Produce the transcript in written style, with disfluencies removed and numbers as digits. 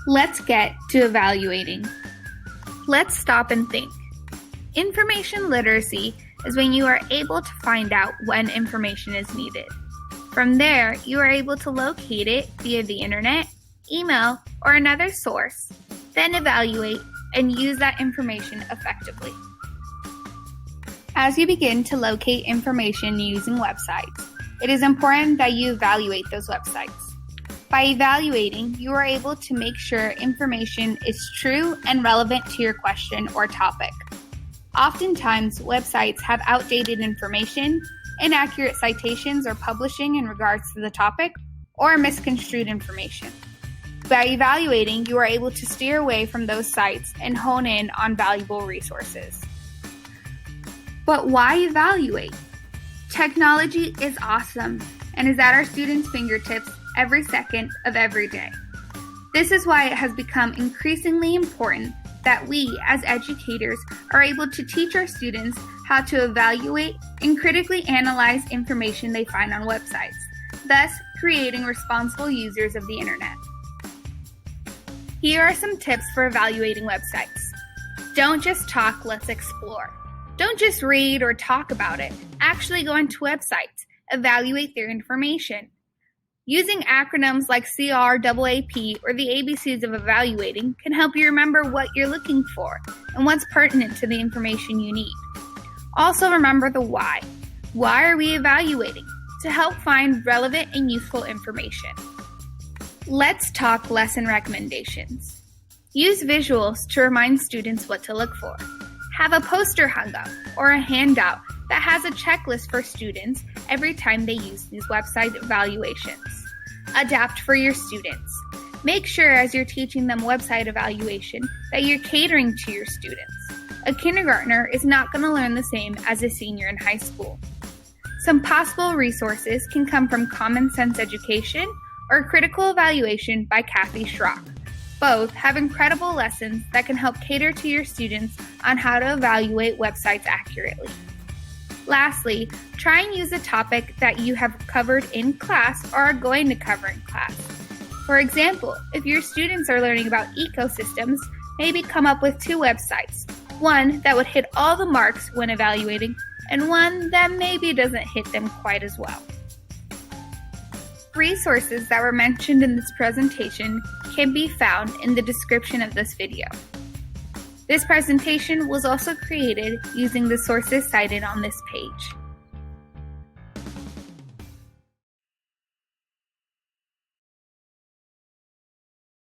Let's get to evaluating. Let's stop and think. Information literacy is when you are able to find out when information is needed. From there, you are able to locate it via the internet, email, or another source, then evaluate and use that information effectively. As you begin to locate information using websites, it is important that you evaluate those websites. By evaluating, you are able to make sure information is true and relevant to your question or topic. Oftentimes, websites have outdated information, inaccurate citations or publishing in regards to the topic, or misconstrued information. By evaluating, you are able to steer away from those sites and hone in on valuable resources. But why evaluate? Technology is awesome and is at our students' fingertips every second of every day. This is why it has become increasingly important that we, as educators, are able to teach our students how to evaluate and critically analyze information they find on websites, thus creating responsible users of the internet. Here are some tips for evaluating websites. Don't just talk, let's explore. Don't just read or talk about it. Actually go into websites. Evaluate their information. Using acronyms like CRAAP or the ABCs of evaluating can help you remember what you're looking for and what's pertinent to the information you need. Also remember the why. Why are we evaluating? To help find relevant and useful information. Let's talk lesson recommendations. Use visuals to remind students what to look for. Have a poster hung up or a handout that has a checklist for students every time they use these website evaluations. Adapt for your students. Make sure as you're teaching them website evaluation that you're catering to your students. A kindergartner is not going to learn the same as a senior in high school. Some possible resources can come from Common Sense Education or Critical Evaluation by Kathy Schrock. Both have incredible lessons that can help cater to your students on how to evaluate websites accurately. Lastly, try and use a topic that you have covered in class or are going to cover in class. For example, if your students are learning about ecosystems, maybe come up with 2 websites, one that would hit all the marks when evaluating, and one that maybe doesn't hit them quite as well. Resources that were mentioned in this presentation can be found in the description of this video. This presentation was also created using the sources cited on this page.